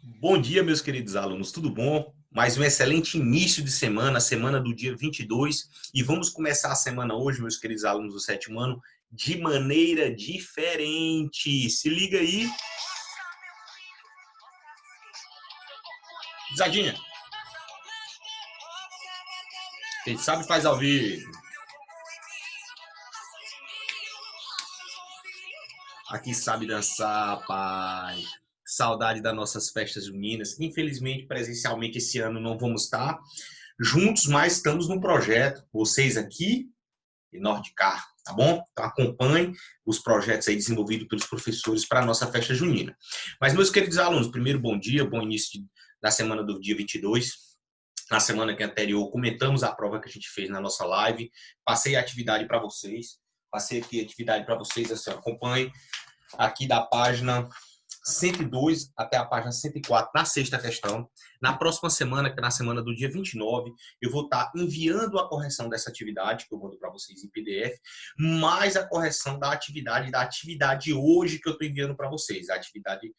Bom dia, meus queridos alunos, tudo bom? Mais um excelente início de semana, semana do dia 22, e vamos começar a semana hoje, meus queridos alunos do sétimo ano, de maneira diferente. Se liga aí. Pisadinha, quem sabe faz ao vivo. Aqui sabe dançar, pai. Saudade das nossas festas juninas. Infelizmente, presencialmente, esse ano não vamos estar juntos, mas estamos no projeto. Vocês aqui e Nordcar, tá bom? Então acompanhe os projetos aí desenvolvidos pelos professores para a nossa festa junina. Mas, meus queridos alunos, primeiro bom dia, bom início da semana do dia 22. Na semana que anterior, comentamos a prova que a gente fez na nossa live, passei a atividade para vocês, assim, acompanhe aqui da página 102 até a página 104, na sexta questão. Na próxima semana, que é na semana do dia 29, eu vou estar enviando a correção dessa atividade, que eu mando para vocês em PDF, mais a correção da atividade hoje que eu estou enviando para vocês, a atividade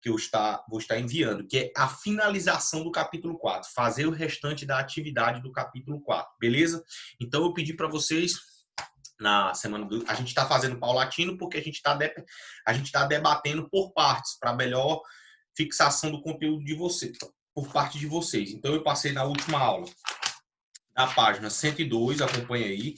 que vou estar enviando, que é a finalização do capítulo 4, fazer o restante da atividade do capítulo 4, beleza? Então eu pedi para vocês na semana a gente está fazendo paulatino porque a gente está debatendo por partes para melhor fixação do conteúdo de vocês, por parte de vocês. Então eu passei na última aula da página 102, acompanha aí,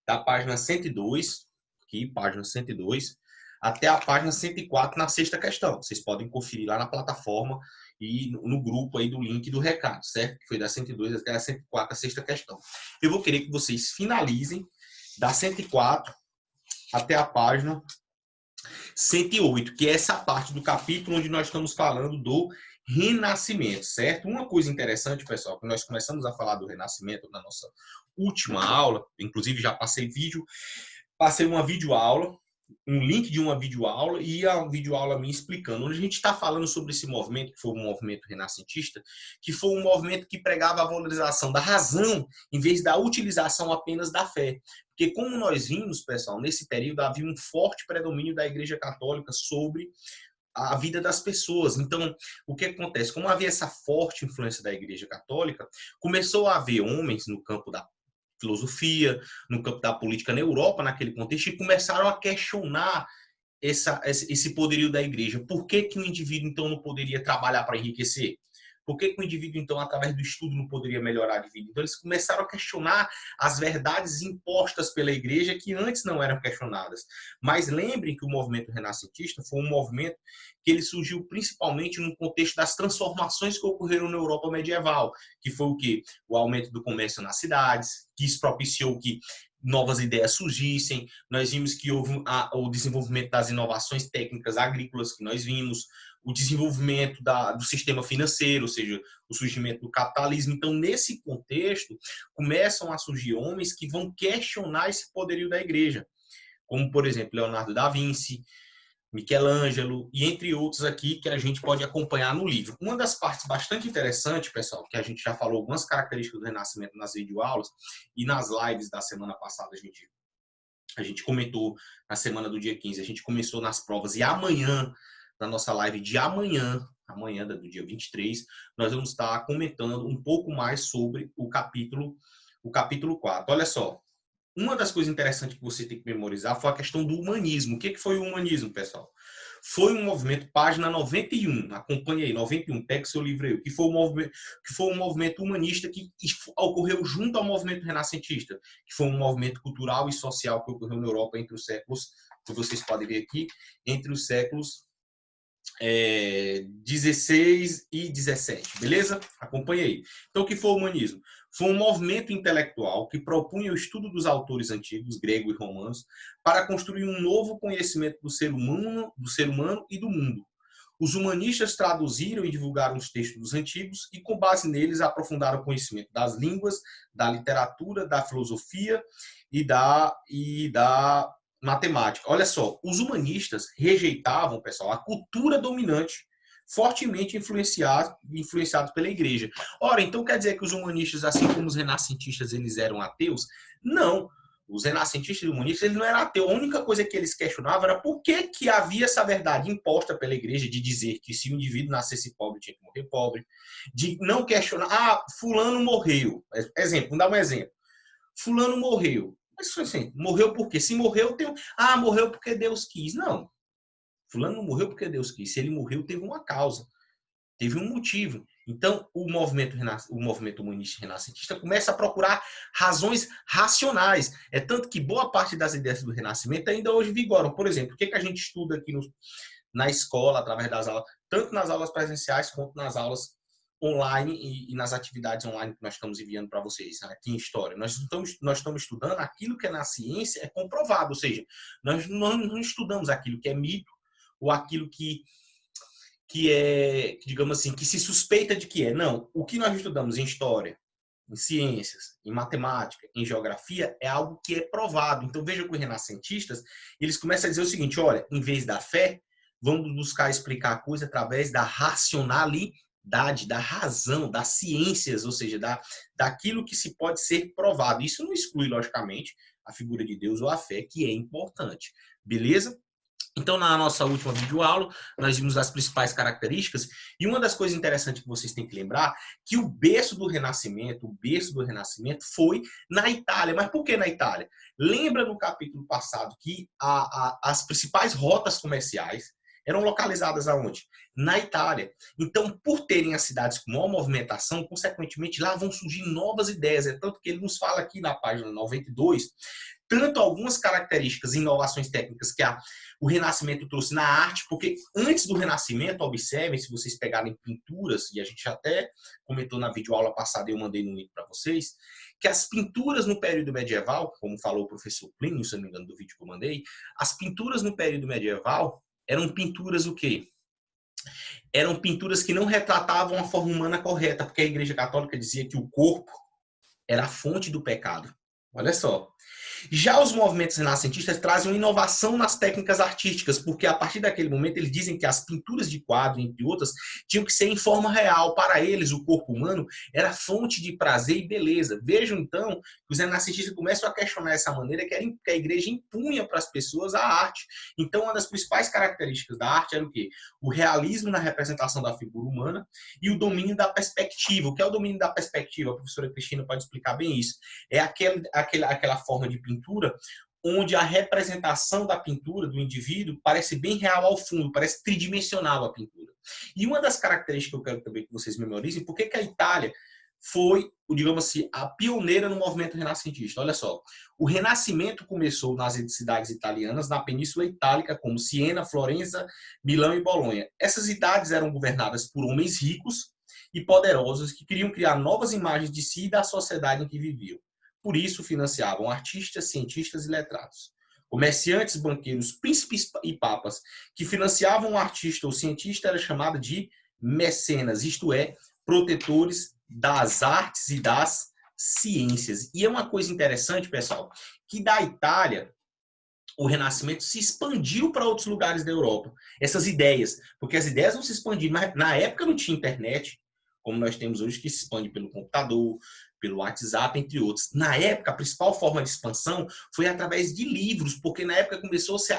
da página 102, aqui, página 102, até a página 104 na sexta questão. Vocês podem conferir lá na plataforma e no grupo aí do link do recado, certo? Que foi da 102 até a 104, a sexta questão. Eu vou querer que vocês finalizem da 104 até a página 108, que é essa parte do capítulo onde nós estamos falando do renascimento, certo? Uma coisa interessante, pessoal, que nós começamos a falar do renascimento na nossa última aula, inclusive já passei uma videoaula, um link de uma videoaula e a videoaula me explicando, onde a gente está falando sobre esse movimento, que foi um movimento renascentista, que foi um movimento que pregava a valorização da razão em vez da utilização apenas da fé. Porque como nós vimos, pessoal, nesse período havia um forte predomínio da Igreja Católica sobre a vida das pessoas. Então, o que acontece? Como havia essa forte influência da Igreja Católica, começou a haver homens no campo da filosofia, no campo da política na Europa, naquele contexto, e começaram a questionar esse poderio da igreja. Por que que o indivíduo, então, não poderia trabalhar para enriquecer? Por que que o indivíduo, então, através do estudo, não poderia melhorar de vida? Então, eles começaram a questionar as verdades impostas pela igreja que antes não eram questionadas. Mas lembrem que o movimento renascentista foi um movimento que ele surgiu principalmente no contexto das transformações que ocorreram na Europa medieval, que foi o quê? O aumento do comércio nas cidades, que isso propiciou que novas ideias surgissem. Nós vimos que houve o desenvolvimento das inovações técnicas agrícolas que nós vimos, o desenvolvimento do sistema financeiro, ou seja, o surgimento do capitalismo. Então, nesse contexto, começam a surgir homens que vão questionar esse poderio da igreja, como, por exemplo, Leonardo da Vinci, Michelangelo e entre outros aqui que a gente pode acompanhar no livro. Uma das partes bastante interessantes, pessoal, que a gente já falou algumas características do Renascimento nas videoaulas e nas lives da semana passada a gente comentou na semana do dia 15, a gente começou nas provas e amanhã, na nossa live de amanhã do dia 23, nós vamos estar comentando um pouco mais sobre o capítulo 4. Olha só, uma das coisas interessantes que você tem que memorizar foi a questão do humanismo. O que foi o humanismo, pessoal? Foi um movimento, página 91, acompanhe aí, 91, pegue seu livro aí, que foi um movimento humanista que ocorreu junto ao movimento renascentista, que foi um movimento cultural e social que ocorreu na Europa entre os séculos, que vocês podem ver aqui, entre os séculos 16 e 17, beleza? Acompanhe aí. Então, o que foi o humanismo? Foi um movimento intelectual que propunha o estudo dos autores antigos, grego e romanos, para construir um novo conhecimento do ser humano e do mundo. Os humanistas traduziram e divulgaram os textos dos antigos e, com base neles, aprofundaram o conhecimento das línguas, da literatura, da filosofia e da matemática. Olha só, os humanistas rejeitavam, pessoal, a cultura dominante fortemente influenciados pela igreja. Ora, então quer dizer que os humanistas, assim como os renascentistas, eles eram ateus? Não. os renascentistas e humanistas, eles não eram ateus. A única coisa que eles questionavam era por que, que havia essa verdade imposta pela igreja de dizer que se o indivíduo nascesse pobre, tinha que morrer pobre. De não questionar, fulano morreu. Exemplo, vamos dar um exemplo. Fulano morreu. Mas assim, morreu por quê? Se morreu, tem morreu porque Deus quis. Não. Fulano não morreu porque Deus quis. Se ele morreu, teve uma causa. Teve um motivo. Então, o movimento humanista renascentista começa a procurar razões racionais. É tanto que boa parte das ideias do Renascimento ainda hoje vigoram. Por exemplo, o que a gente estuda aqui na escola, através das aulas, tanto nas aulas presenciais quanto nas aulas online e nas atividades online que nós estamos enviando para vocês, aqui em História. Nós estamos estudando aquilo que é na ciência é comprovado, ou seja, nós não estudamos aquilo que é mito ou aquilo que é, digamos assim, que se suspeita de que é. Não, o que nós estudamos em história, em ciências, em matemática, em geografia, é algo que é provado. Então, veja que os renascentistas, eles começam a dizer o seguinte, olha, em vez da fé, vamos buscar explicar a coisa através da racionalidade, da razão, das ciências, ou seja, daquilo que se pode ser provado. Isso não exclui, logicamente, a figura de Deus ou a fé, que é importante. Beleza? Então, na nossa última videoaula, nós vimos as principais características e uma das coisas interessantes que vocês têm que lembrar que o berço do Renascimento foi na Itália. Mas por que na Itália? Lembra no capítulo passado que as principais rotas comerciais eram localizadas aonde? Na Itália. Então, por terem as cidades com maior movimentação, consequentemente, lá vão surgir novas ideias. É tanto que ele nos fala aqui na página 92, tanto algumas características e inovações técnicas que o Renascimento trouxe na arte, porque antes do Renascimento, observem, se vocês pegarem pinturas, e a gente até comentou na videoaula passada, eu mandei no link para vocês, que as pinturas no período medieval, como falou o professor Plínio, se não me engano, do vídeo que eu mandei, as pinturas no período medieval eram pinturas o quê? Eram pinturas que não retratavam a forma humana correta, porque a Igreja Católica dizia que o corpo era a fonte do pecado. Olha só. Já os movimentos renascentistas trazem uma inovação nas técnicas artísticas, porque a partir daquele momento eles dizem que as pinturas de quadro, entre outras, tinham que ser em forma real. Para eles, o corpo humano era fonte de prazer e beleza. Vejam, então, que os renascentistas começam a questionar essa maneira que a igreja impunha para as pessoas a arte. Então, uma das principais características da arte era o quê? O realismo na representação da figura humana e o domínio da perspectiva. O que é o domínio da perspectiva? A professora Cristina pode explicar bem isso. É aquela forma de pintura onde a representação da pintura do indivíduo parece bem real ao fundo, parece tridimensional a pintura. E uma das características que eu quero também que vocês memorizem, por que a Itália foi, digamos assim, a pioneira no movimento renascentista. Olha só, o Renascimento começou nas cidades italianas, na Península Itálica, como Siena, Florença, Milão e Bolonha. Essas cidades eram governadas por homens ricos e poderosos que queriam criar novas imagens de si e da sociedade em que viviam. Por isso, financiavam artistas, cientistas e letrados. Comerciantes, banqueiros, príncipes e papas que financiavam um artista ou cientista era chamado de mecenas, isto é, protetores das artes e das ciências. E é uma coisa interessante, pessoal, que da Itália o Renascimento se expandiu para outros lugares da Europa. Essas ideias, porque as ideias não se expandiram, mas na época não tinha internet, como nós temos hoje, que se expande pelo computador, pelo WhatsApp, entre outros. Na época, a principal forma de expansão foi através de livros, porque na época começou-se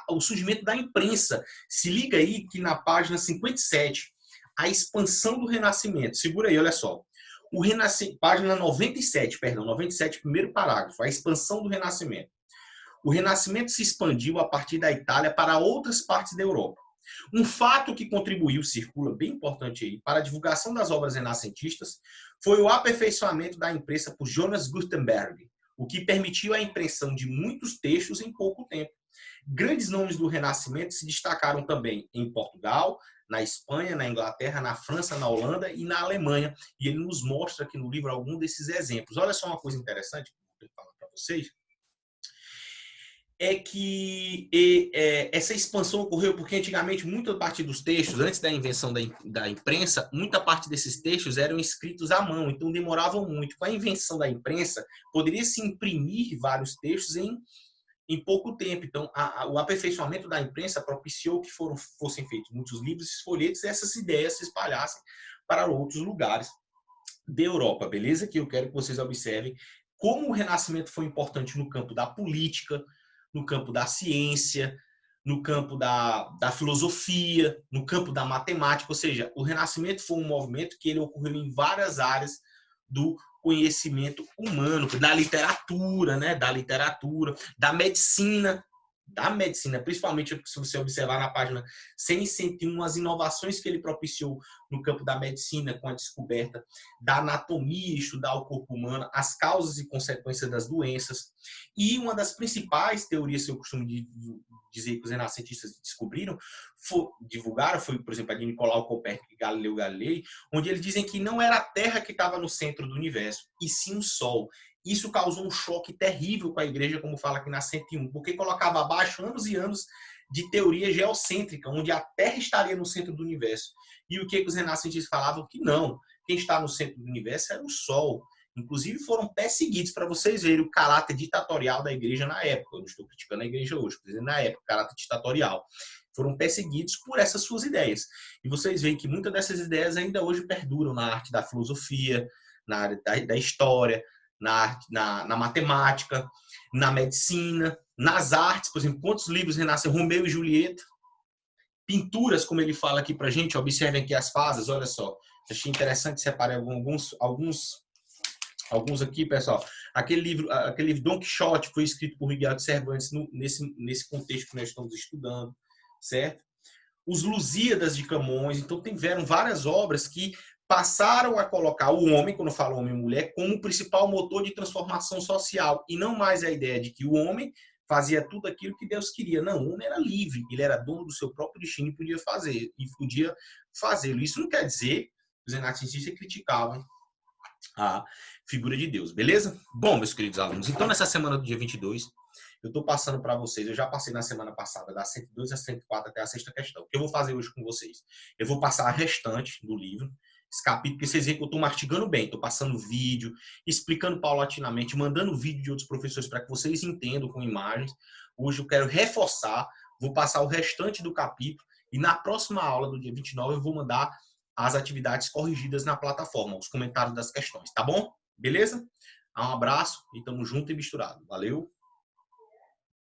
o surgimento da imprensa. Se liga aí que na página 57, a expansão do Renascimento. Segura aí, olha só. Página 97, perdão, 97, primeiro parágrafo, a expansão do Renascimento. O Renascimento se expandiu a partir da Itália para outras partes da Europa. Um fato que contribuiu, circula bem importante aí, para a divulgação das obras renascentistas foi o aperfeiçoamento da imprensa por Johannes Gutenberg, o que permitiu a impressão de muitos textos em pouco tempo. Grandes nomes do Renascimento se destacaram também em Portugal, na Espanha, na Inglaterra, na França, na Holanda e na Alemanha. E ele nos mostra aqui no livro algum desses exemplos. Olha só uma coisa interessante que eu vou falar para vocês. É que essa expansão ocorreu porque antigamente muita parte dos textos, antes da invenção da imprensa, muita parte desses textos eram escritos à mão, então demoravam muito. Com a invenção da imprensa, poderia se imprimir vários textos em pouco tempo. Então, o aperfeiçoamento da imprensa propiciou que fossem feitos muitos livros e folhetos e essas ideias se espalhassem para outros lugares da Europa, beleza? Que eu quero que vocês observem como o Renascimento foi importante no campo da política, no campo da ciência, no campo da filosofia, no campo da matemática, ou seja, o Renascimento foi um movimento que ele ocorreu em várias áreas do conhecimento humano, da literatura, né, da medicina, principalmente se você observar na página 101, as inovações que ele propiciou no campo da medicina, com a descoberta da anatomia, estudar o corpo humano, as causas e consequências das doenças. E uma das principais teorias que eu costumo dizer que os renascentistas divulgaram, foi, por exemplo, a de Nicolau Copérnico e Galileu Galilei, onde eles dizem que não era a Terra que estava no centro do universo, e sim o Sol. Isso causou um choque terrível com a igreja, como fala aqui na 101, porque colocava abaixo anos e anos de teoria geocêntrica, onde a Terra estaria no centro do universo. E o que os renascentistas falavam? Que não, quem está no centro do universo era o Sol. Inclusive foram perseguidos, para vocês verem o caráter ditatorial da igreja na época. Eu não estou criticando a igreja hoje, estou dizendo na época, o caráter ditatorial. Foram perseguidos por essas suas ideias. E vocês veem que muitas dessas ideias ainda hoje perduram na arte da filosofia, na área da história, na matemática, na medicina, nas artes. Por exemplo, quantos livros renascem? Romeu e Julieta. Pinturas, como ele fala aqui para a gente, observem aqui as fases, olha só. Achei interessante separar alguns aqui, pessoal. Aquele livro Dom Quixote foi escrito por Miguel de Cervantes nesse contexto que nós estamos estudando, certo? Os Lusíadas de Camões. Então, tiveram várias obras que passaram a colocar o homem, quando eu falo homem e mulher, como o principal motor de transformação social, e não mais a ideia de que o homem fazia tudo aquilo que Deus queria. Não, o homem era livre, ele era dono do seu próprio destino e podia fazê-lo. Isso não quer dizer que os renascentistas criticavam a figura de Deus, beleza? Bom, meus queridos alunos, então nessa semana do dia 22, eu estou passando para vocês, eu já passei na semana passada, da 102 a 104 até a sexta questão. O que eu vou fazer hoje com vocês? Eu vou passar a restante do livro, esse capítulo, porque vocês veem que eu estou mastigando bem, estou passando vídeo, explicando paulatinamente, mandando vídeo de outros professores para que vocês entendam com imagens. Hoje eu quero reforçar, vou passar o restante do capítulo e na próxima aula, do dia 29, eu vou mandar as atividades corrigidas na plataforma, os comentários das questões, tá bom? Beleza? Um abraço e tamo junto e misturado. Valeu!